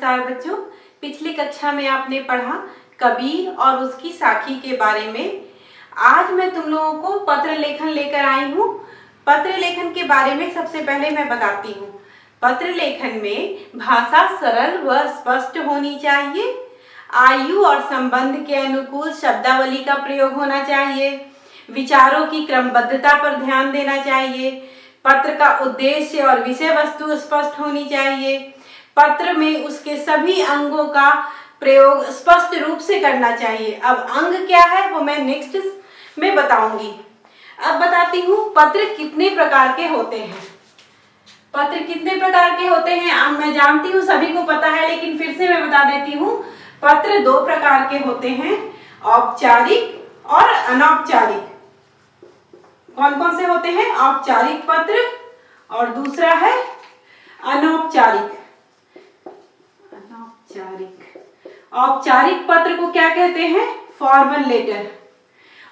नमस्कार बच्चों। पिछली कक्षा में आपने पढ़ा कबीर और उसकी साखी के बारे में। आज मैं तुम लोगों को पत्र लेखन लेकर आई हूँ। पत्र लेखन के बारे में सबसे पहले मैं बताती हूँ। पत्र लेखन में भाषा सरल व स्पष्ट होनी चाहिए। आयु और संबंध के अनुकूल शब्दावली का प्रयोग होना चाहिए। विचारों की क्रमबद्धता पर ध्यान देना चाहिए। पत्र का उद्देश्य और विषय वस्तु स्पष्ट होनी चाहिए। पत्र में उसके सभी अंगों का प्रयोग स्पष्ट रूप से करना चाहिए। अब अंग क्या है वो मैं नेक्स्ट में बताऊंगी। अब बताती हूँ पत्र कितने प्रकार के होते हैं। पत्र कितने प्रकार के होते हैं अब मैं जानती हूँ सभी को पता है, लेकिन फिर से मैं बता देती हूँ। पत्र दो प्रकार के होते हैं, औपचारिक और अनौपचारिक। कौन कौन से होते हैं? औपचारिक पत्र और दूसरा है अनौपचारिक। औपचारिक पत्र को क्या कहते हैं? Formal letter.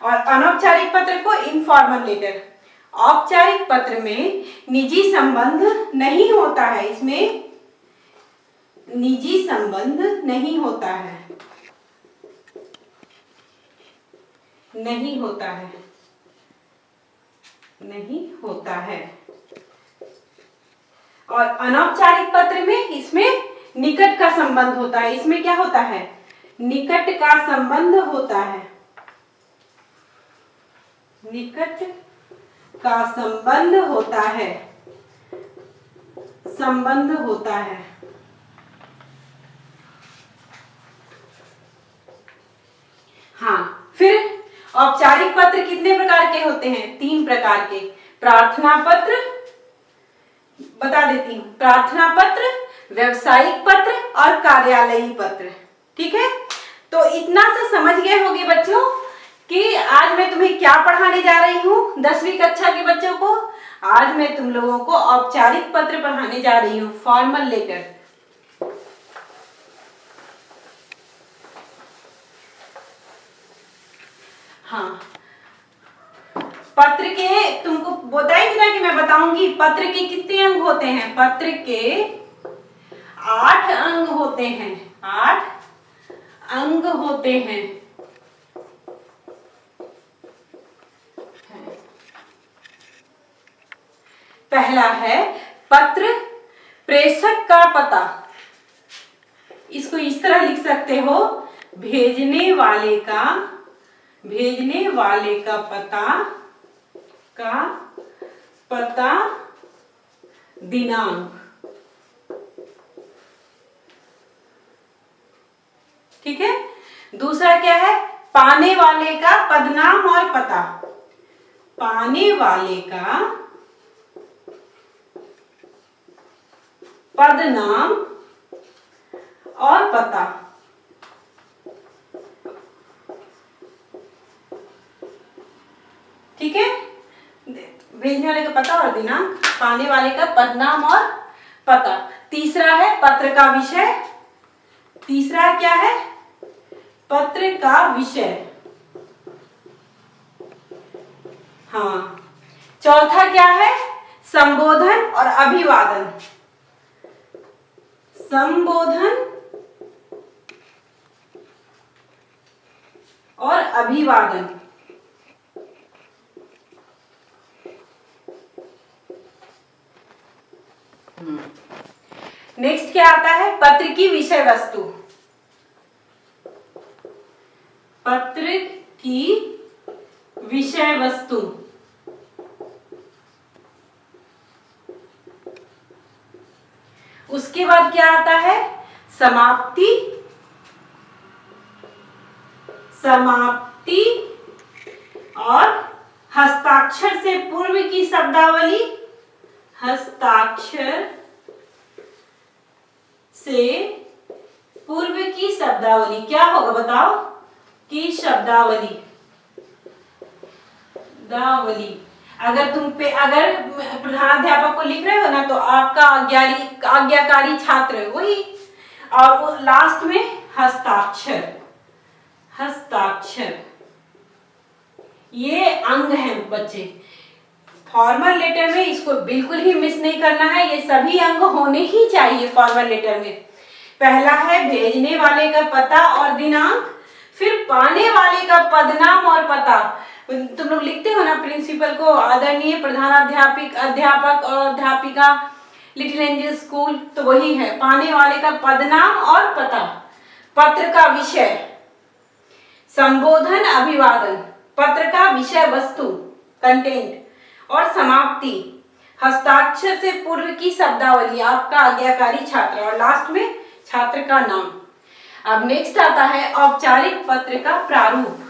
और अनौपचारिक पत्र को इनफॉर्मल लेटर। औपचारिक पत्र में निजी संबंध नहीं होता है। इसमें निजी संबंध नहीं होता है। नहीं होता है। नहीं होता है। और अनौपचारिक पत्र में इसमें निकट का संबंध होता है। इसमें क्या होता है? निकट का संबंध होता है। निकट का संबंध होता है। संबंध होता है। हाँ, फिर औपचारिक पत्र कितने प्रकार के होते हैं? 3 प्रकार के। प्रार्थना पत्र, बता देती हूँ, प्रार्थना पत्र, व्यवसायिक पत्र और कार्यालयी पत्र। ठीक है, तो इतना से समझ गए होंगे बच्चों कि आज मैं तुम्हें क्या पढ़ाने जा रही हूँ। 10वीं कक्षा के बच्चों को आज मैं तुम लोगों को औपचारिक पत्र पढ़ाने जा रही हूँ, फॉर्मल लेटर। हाँ, पत्र के तुमको बताई थी ना कि मैं बताऊंगी पत्र के कितने अंग होते हैं। पत्र के 8 अंग होते हैं। 8 अंग होते हैं। पहला है पत्र प्रेषक का पता। इसको इस तरह लिख सकते हो, भेजने वाले का पता दिनांक। ठीक है, दूसरा क्या है? पाने वाले का पदनाम और पता। पाने वाले का पदनाम और पता। ठीक है, भेजने वाले का पता और दिनांक, पाने वाले का पदनाम और पता। तीसरा है पत्र का विषय। तीसरा क्या है? पत्र का विषय। हाँ, चौथा क्या है? संबोधन और अभिवादन। संबोधन और अभिवादन। नेक्स्ट क्या आता है? पत्र की विषय वस्तु। पत्र की विषय वस्तु। उसके बाद क्या आता है? समाप्ति। समाप्ति और हस्ताक्षर से पूर्व की शब्दावली। हस्ताक्षर से पूर्व की शब्दावली क्या होगा बताओ? की शब्दावली। अगर प्रधानाध्यापक को लिख रहे हो ना तो आपका आज्ञाकारी छात्र वही, और लास्ट में हस्ताक्षर। हस्ताक्षर ये अंग हैं बच्चे। फॉर्मल लेटर में इसको बिल्कुल ही मिस नहीं करना है। ये सभी अंग होने ही चाहिए फॉर्मल लेटर में। पहला है भेजने वाले का पता और दिनांक, फिर पाने वाले का पदनाम और पता। तुम लोग लिखते हो ना प्रिंसिपल को आदरणीय प्रधानाध्यापक, अध्यापक और अध्यापिका, लिटिल एंजल स्कूल, तो वही है पाने वाले का पदनाम और पता। पत्र का विषय, संबोधन, अभिवादन। पत्र का विषय वस्तु, कंटेंट और समाप्ति, हस्ताक्षर से पूर्व की शब्दावली, आपका आज्ञाकारी छात्र, और लास्ट में छात्र का नाम। अब नेक्स्ट आता है औपचारिक पत्र का प्रारूप।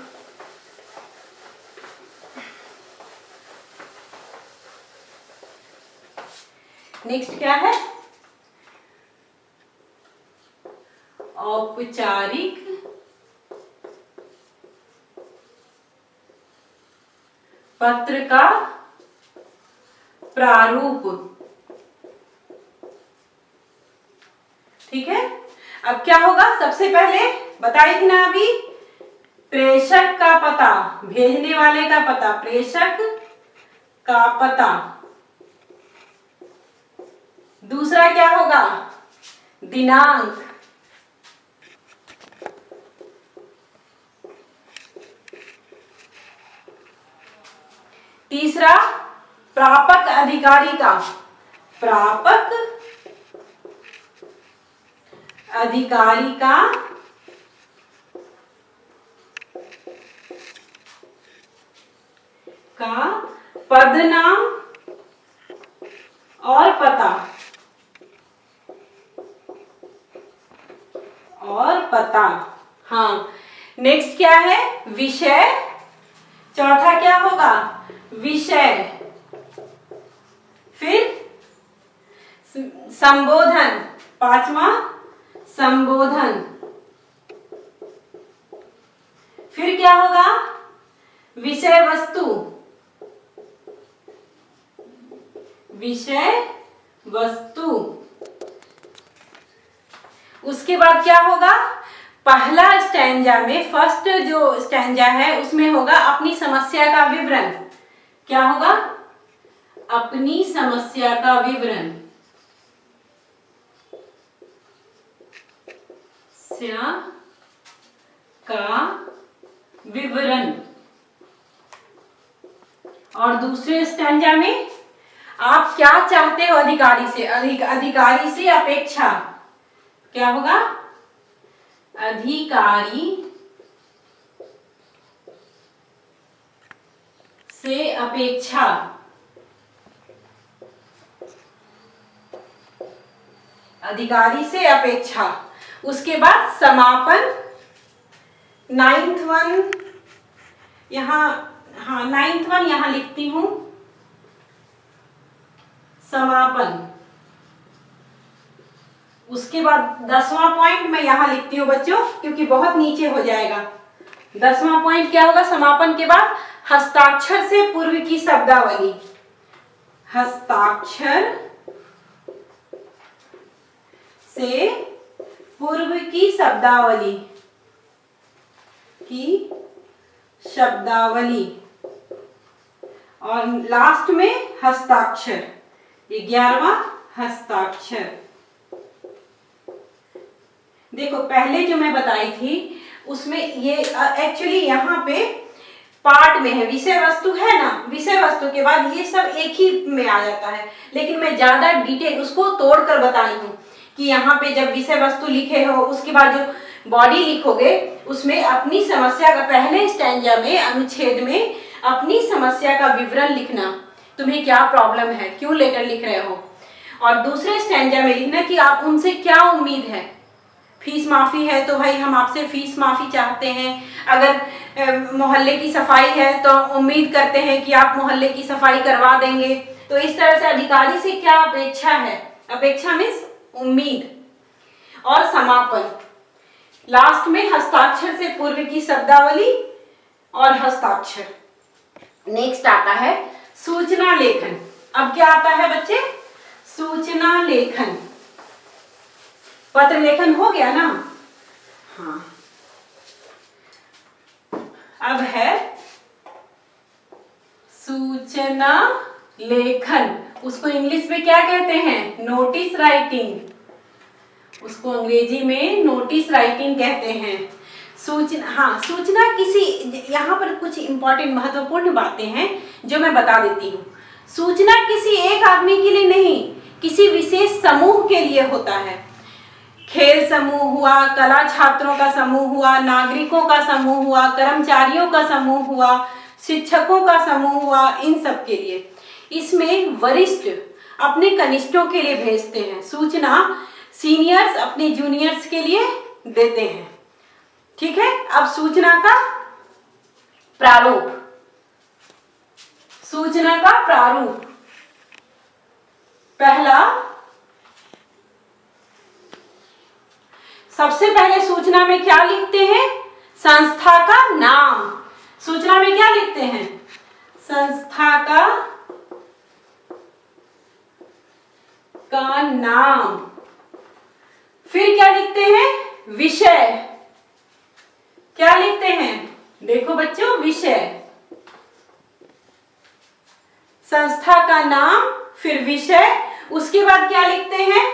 नेक्स्ट क्या है? औपचारिक पत्र का प्रारूप। ठीक है, अब क्या होगा? सबसे पहले बताई थी ना अभी, प्रेषक का पता, भेजने वाले का पता, प्रेषक का पता। दूसरा क्या होगा? दिनांक। तीसरा प्रापक अधिकारी का, प्रापक अधिकारी का पदनाम और पता, और पता। हाँ, नेक्स्ट क्या है? विषय। चौथा क्या होगा? विषय। फिर संबोधन, पांचवा संबोधन। फिर क्या होगा? विषय वस्तु, विषय वस्तु। उसके बाद क्या होगा? पहला स्टैंजा में, फर्स्ट जो स्टैंजा है उसमें होगा अपनी समस्या का विवरण। क्या होगा? अपनी समस्या का विवरण, समस्या का विवरण। और दूसरे स्टैंजा में आप क्या चाहते हो अधिकारी से, अधिकारी से अपेक्षा। क्या होगा? अधिकारी से अपेक्षा। अधिकारी से अपेक्षा। उसके बाद समापन, नाइन्थ वन यहां, हाँ नाइन्थ वन यहां लिखती हूं, समापन। उसके बाद 10वां पॉइंट मैं यहां लिखती हूँ बच्चों, क्योंकि बहुत नीचे हो जाएगा। 10वां पॉइंट क्या होगा? समापन के बाद हस्ताक्षर से पूर्व की शब्दावली, हस्ताक्षर से पूर्व की शब्दावली, और लास्ट में हस्ताक्षर, 11वां हस्ताक्षर। देखो पहले जो मैं बताई थी उसमें ये एक्चुअली यहाँ पे पार्ट में है, विषय वस्तु है ना, विषय वस्तु के बाद ये सब एक ही में आ जाता है, लेकिन मैं ज्यादा डिटेल उसको तोड़कर बताई हूँ कि यहाँ पे जब विषय वस्तु लिखे हो उसके बाद जो बॉडी लिखोगे उसमें अपनी समस्या का, पहले स्टैंजा में अनुच्छेद में अपनी समस्या का विवरण लिखना, तुम्हें क्या प्रॉब्लम है, क्यों लेटर लिख रहे हो, और दूसरे स्टैंजा में लिखना कि आप उनसे क्या उम्मीद है। फीस माफी है तो भाई हम आपसे फीस माफी चाहते हैं, अगर मोहल्ले की सफाई है तो उम्मीद करते हैं कि आप मोहल्ले की सफाई करवा देंगे। तो इस तरह से अधिकारी से क्या अपेक्षा है, अपेक्षा मीन्स उम्मीद। और समापन, लास्ट में हस्ताक्षर से पूर्व की शब्दावली और हस्ताक्षर। नेक्स्ट आता है सूचना लेखन। अब क्या आता है बच्चे? सूचना लेखन। पत्र लेखन हो गया ना? हाँ, अब है सूचना लेखन। उसको इंग्लिश में क्या कहते हैं? Notice writing. उसको अंग्रेजी में नोटिस राइटिंग कहते हैं। सूचना, हाँ, सूचना किसी, यहाँ पर कुछ इंपॉर्टेंट महत्वपूर्ण बातें हैं जो मैं बता देती हूँ। सूचना किसी एक आदमी के लिए नहीं, किसी विशेष समूह के लिए होता है। खेल समूह हुआ, कला छात्रों का समूह हुआ, नागरिकों का समूह हुआ, कर्मचारियों का समूह हुआ, शिक्षकों का समूह हुआ, इन सब के लिए। इसमें वरिष्ठ अपने कनिष्ठों के लिए भेजते हैं सूचना, सीनियर्स अपने जूनियर्स के लिए देते हैं। ठीक है, अब सूचना का प्रारूप। सूचना का प्रारूप, पहला, सबसे पहले सूचना में क्या लिखते हैं? संस्था का नाम। सूचना में क्या लिखते हैं? संस्था का नाम। फिर क्या लिखते हैं? विषय। क्या लिखते हैं? देखो बच्चों, विषय, संस्था का नाम, फिर विषय, उसके बाद क्या लिखते हैं?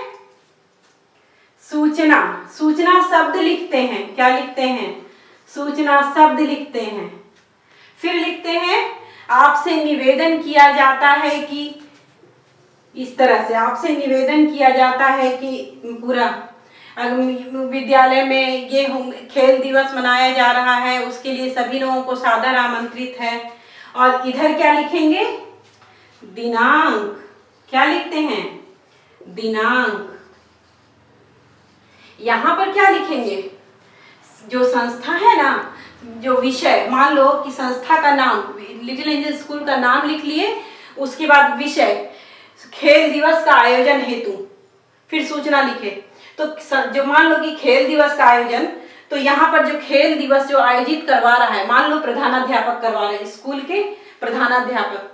सूचना। सूचना शब्द लिखते हैं। क्या लिखते हैं? सूचना शब्द लिखते हैं। फिर लिखते हैं आपसे निवेदन किया जाता है कि, इस तरह से आपसे निवेदन किया जाता है कि पूरा विद्यालय में ये खेल दिवस मनाया जा रहा है, उसके लिए सभी लोगों को सादर आमंत्रित है। और इधर क्या लिखेंगे? दिनांक। क्या लिखते हैं? दिनांक। यहां पर क्या लिखेंगे? जो संस्था है ना, जो विषय, मान लो कि संस्था का नाम, लिटिल एंजल स्कूल का नाम लिख लिए, उसके बाद विषय, खेल दिवस का आयोजन हेतु, फिर सूचना लिखे। तो जो मान लो कि खेल दिवस का आयोजन, तो यहाँ पर जो खेल दिवस जो आयोजित करवा रहा है, मान लो प्रधानाध्यापक करवा रहे हैं, स्कूल के प्रधानाध्यापक,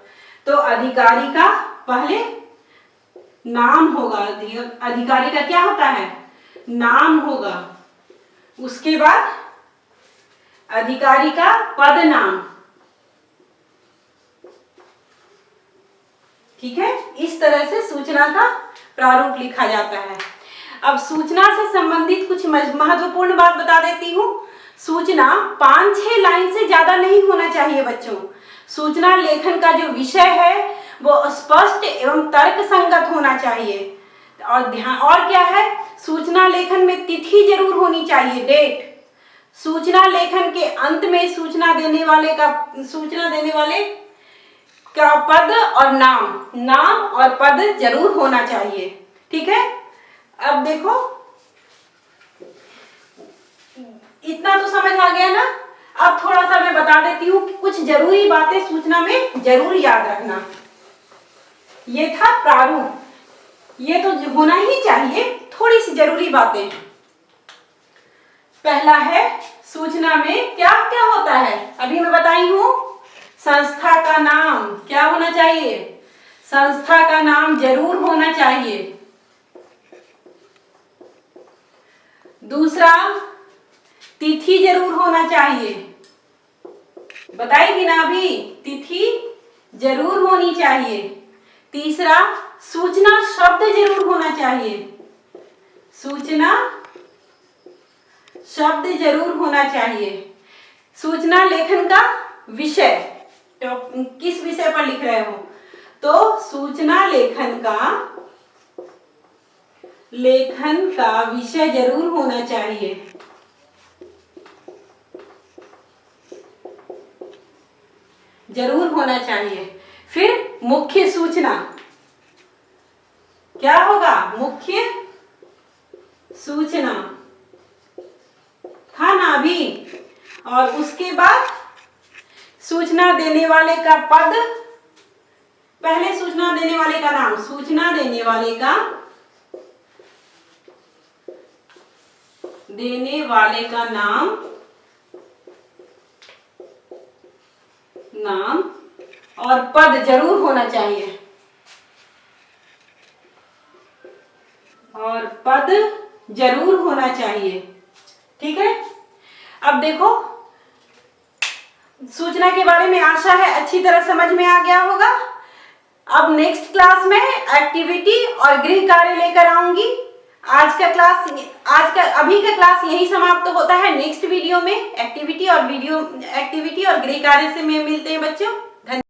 तो अधिकारी का पहले नाम होगा। अधिकारी का क्या होता है? नाम होगा। उसके बाद अधिकारी का पद नाम। ठीक है, इस तरह से सूचना का प्रारूप लिखा जाता है। अब सूचना से संबंधित कुछ महत्वपूर्ण बात बता देती हूँ। सूचना 5-6 लाइन से ज्यादा नहीं होना चाहिए बच्चों। सूचना लेखन का जो विषय है वो स्पष्ट एवं तर्क संगत होना चाहिए। और ध्यान, और क्या है? सूचना लेखन में तिथि जरूर होनी चाहिए, डेट। सूचना लेखन के अंत में सूचना देने वाले का पद और नाम और पद जरूर होना चाहिए। ठीक है, अब देखो, इतना तो समझ आ गया ना। अब थोड़ा सा मैं बता देती हूँ कि कुछ जरूरी बातें सूचना में जरूर याद रखना। ये था प्रारूप, ये तो होना ही चाहिए। थोड़ी सी जरूरी बातें, पहला है सूचना में क्या क्या होता है, अभी मैं बताई हूं। संस्था का नाम क्या होना चाहिए? संस्था का नाम जरूर होना चाहिए। दूसरा, तिथि जरूर होना चाहिए। बताएगी ना अभी, तिथि जरूर होनी चाहिए। तीसरा, सूचना शब्द जरूर होना चाहिए। सूचना शब्द जरूर होना चाहिए। सूचना लेखन का विषय, तो किस विषय पर लिख रहे हो? तो सूचना लेखन का विषय जरूर होना चाहिए। जरूर होना चाहिए। फिर मुख्य सूचना क्या होगा? मुख्य सूचना था ना अभी। और उसके बाद सूचना देने वाले का पद, पहले सूचना देने वाले का नाम, सूचना देने वाले का नाम और पद जरूर होना चाहिए। और पद जरूर होना चाहिए। ठीक है, अब देखो, सूचना के बारे में आशा है अच्छी तरह समझ में आ गया होगा। अब नेक्स्ट क्लास में एक्टिविटी और गृह कार्य लेकर आऊंगी। अभी का क्लास यही समाप्त होता है। नेक्स्ट वीडियो में एक्टिविटी और गृह कार्य से में मिलते हैं बच्चों।